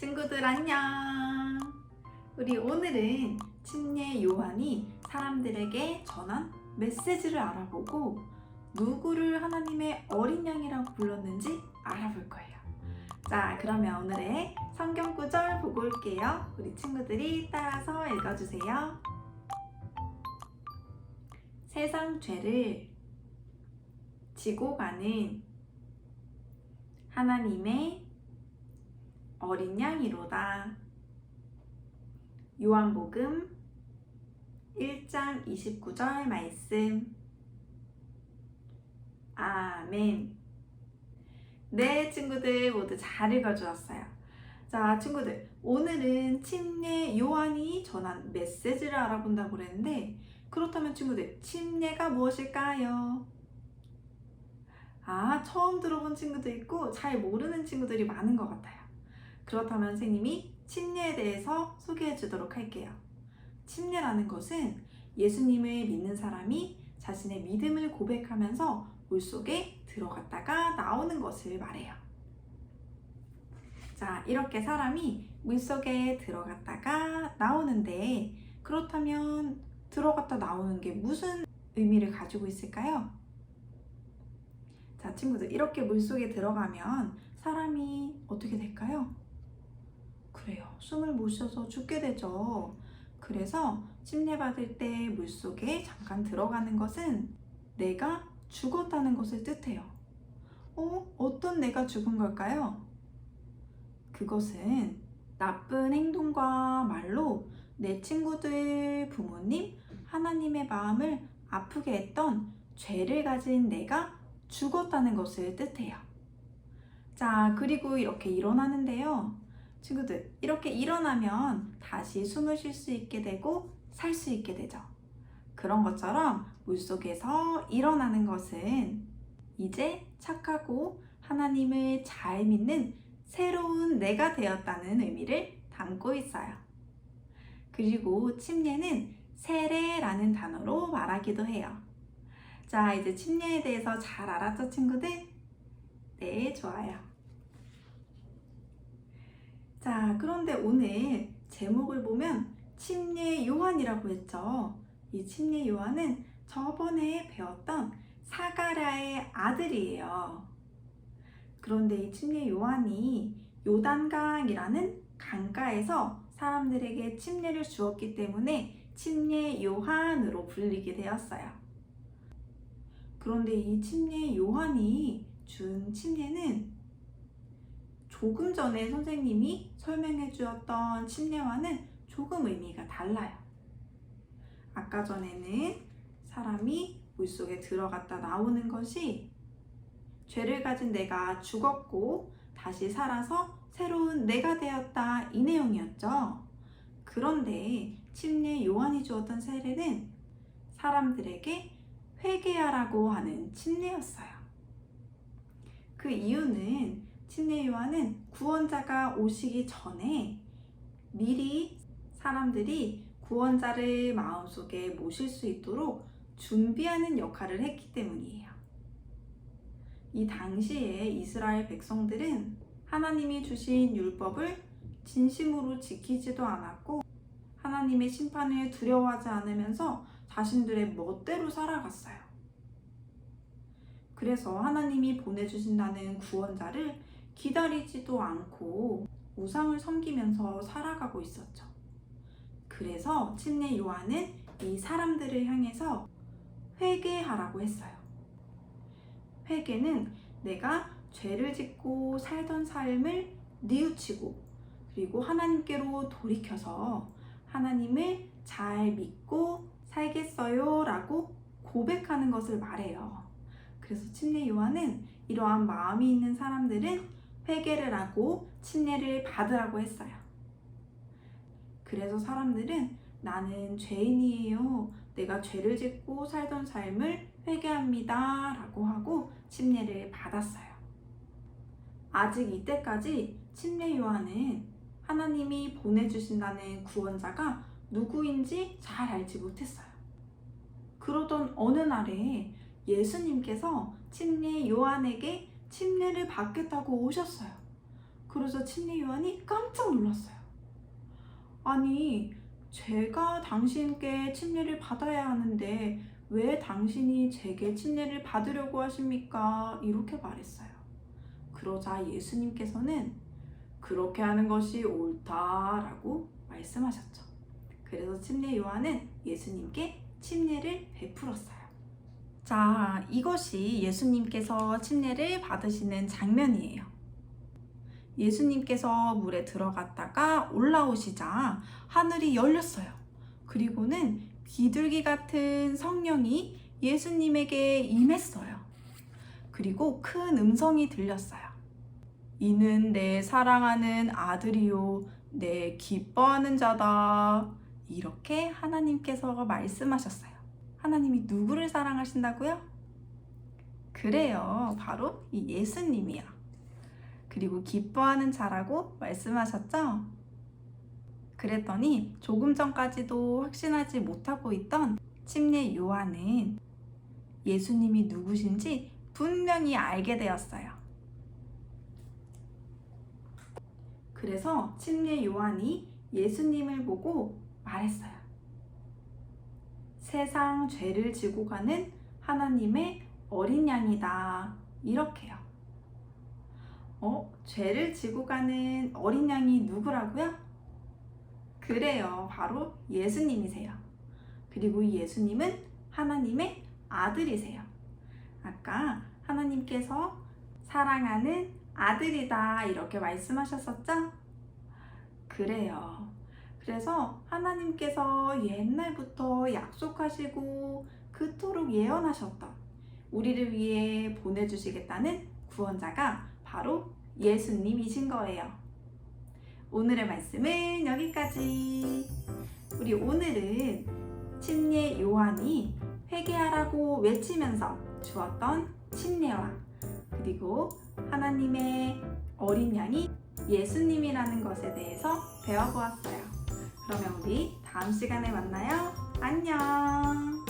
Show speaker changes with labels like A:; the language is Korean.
A: 친구들 안녕! 우리 오늘은 침례 요한이 사람들에게 전한 메시지를 알아보고 누구를 하나님의 어린 양이라고 불렀는지 알아볼 거예요. 자, 그러면 오늘의 성경 구절 보고 올게요. 우리 친구들이 따라서 읽어주세요. 세상 죄를 지고 가는 하나님의 어린 양이로다. 요한복음 1장 29절 말씀. 아멘. 네, 친구들 모두 잘 읽어주었어요. 자, 친구들, 오늘은 침례 요한이 전한 메시지를 알아본다고 그랬는데, 그렇다면 친구들, 침례가 무엇일까요? 처음 들어본 친구도 있고 잘 모르는 친구들이 많은 것 같아요. 그렇다면 선생님이 침례에 대해서 소개해 주도록 할게요. 침례라는 것은 예수님을 믿는 사람이 자신의 믿음을 고백하면서 물속에 들어갔다가 나오는 것을 말해요. 자, 이렇게 사람이 물속에 들어갔다가 나오는데, 그렇다면 들어갔다 나오는 게 무슨 의미를 가지고 있을까요? 자, 친구들, 이렇게 물속에 들어가면 사람이 어떻게 될까요? 그래요. 숨을 못 쉬어서 죽게 되죠. 그래서 침례받을 때 물속에 잠깐 들어가는 것은 내가 죽었다는 것을 뜻해요. 어떤 내가 죽은 걸까요? 그것은 나쁜 행동과 말로 내 친구들, 부모님, 하나님의 마음을 아프게 했던 죄를 가진 내가 죽었다는 것을 뜻해요. 자, 그리고 이렇게 일어나는데요. 친구들, 이렇게 일어나면 다시 숨을 쉴 수 있게 되고 살 수 있게 되죠. 그런 것처럼 물속에서 일어나는 것은 이제 착하고 하나님을 잘 믿는 새로운 내가 되었다는 의미를 담고 있어요. 그리고 침례는 세례라는 단어로 말하기도 해요. 자, 이제 침례에 대해서 잘 알았죠, 친구들? 네, 좋아요. 자, 그런데 오늘 제목을 보면 침례 요한이라고 했죠. 이 침례 요한은 저번에 배웠던 사가랴의 아들이에요. 그런데 이 침례 요한이 요단강이라는 강가에서 사람들에게 침례를 주었기 때문에 침례 요한으로 불리게 되었어요. 그런데 이 침례 요한이 준 침례는 조금 전에 선생님이 설명해 주었던 침례와는 조금 의미가 달라요. 아까 전에는 사람이 물속에 들어갔다 나오는 것이 죄를 가진 내가 죽었고 다시 살아서 새로운 내가 되었다, 이 내용이었죠. 그런데 침례 요한이 주었던 세례는 사람들에게 회개하라고 하는 침례였어요. 그 이유는 침례 요한은 구원자가 오시기 전에 미리 사람들이 구원자를 마음속에 모실 수 있도록 준비하는 역할을 했기 때문이에요. 이 당시에 이스라엘 백성들은 하나님이 주신 율법을 진심으로 지키지도 않았고 하나님의 심판을 두려워하지 않으면서 자신들의 멋대로 살아갔어요. 그래서 하나님이 보내주신다는 구원자를 기다리지도 않고 우상을 섬기면서 살아가고 있었죠. 그래서 침례 요한은 이 사람들을 향해서 회개하라고 했어요. 회개는 내가 죄를 짓고 살던 삶을 뉘우치고 그리고 하나님께로 돌이켜서 하나님을 잘 믿고 살겠어요 라고 고백하는 것을 말해요. 그래서 침례 요한은 이러한 마음이 있는 사람들은 회개를 하고 침례를 받으라고 했어요. 그래서 사람들은 나는 죄인이에요. 내가 죄를 짓고 살던 삶을 회개합니다 라고 하고 침례를 받았어요. 아직 이때까지 침례 요한은 하나님이 보내주신다는 구원자가 누구인지 잘 알지 못했어요. 그러던 어느 날에 예수님께서 침례 요한에게 침례를 받겠다고 오셨어요. 그래서 침례 요한이 깜짝 놀랐어요. 아니, 제가 당신께 침례를 받아야 하는데 왜 당신이 제게 침례를 받으려고 하십니까? 이렇게 말했어요. 그러자 예수님께서는 그렇게 하는 것이 옳다라고 말씀하셨죠. 그래서 침례 요한은 예수님께 침례를 베풀었어요. 자, 이것이 예수님께서 침례를 받으시는 장면이에요. 예수님께서 물에 들어갔다가 올라오시자 하늘이 열렸어요. 그리고는 비둘기 같은 성령이 예수님에게 임했어요. 그리고 큰 음성이 들렸어요. 이는 내 사랑하는 아들이요, 내 기뻐하는 자다. 이렇게 하나님께서 말씀하셨어요. 하나님이 누구를 사랑하신다고요? 그래요. 바로 이 예수님이요. 그리고 기뻐하는 자라고 말씀하셨죠? 그랬더니 조금 전까지도 확신하지 못하고 있던 침례 요한은 예수님이 누구신지 분명히 알게 되었어요. 그래서 침례 요한이 예수님을 보고 말했어요. 세상 죄를 지고 가는 하나님의 어린 양이다. 이렇게요. 죄를 지고 가는 어린 양이 누구라고요? 그래요. 바로 예수님이세요. 그리고 이 예수님은 하나님의 아들이세요. 아까 하나님께서 사랑하는 아들이다 이렇게 말씀하셨었죠? 그래요. 그래서 하나님께서 옛날부터 약속하시고 그토록 예언하셨던 우리를 위해 보내주시겠다는 구원자가 바로 예수님이신 거예요. 오늘의 말씀은 여기까지. 우리 오늘은 침례 요한이 회개하라고 외치면서 주었던 침례와 그리고 하나님의 어린 양이 예수님이라는 것에 대해서 배워보았어요. 그러면 우리 다음 시간에 만나요. 안녕.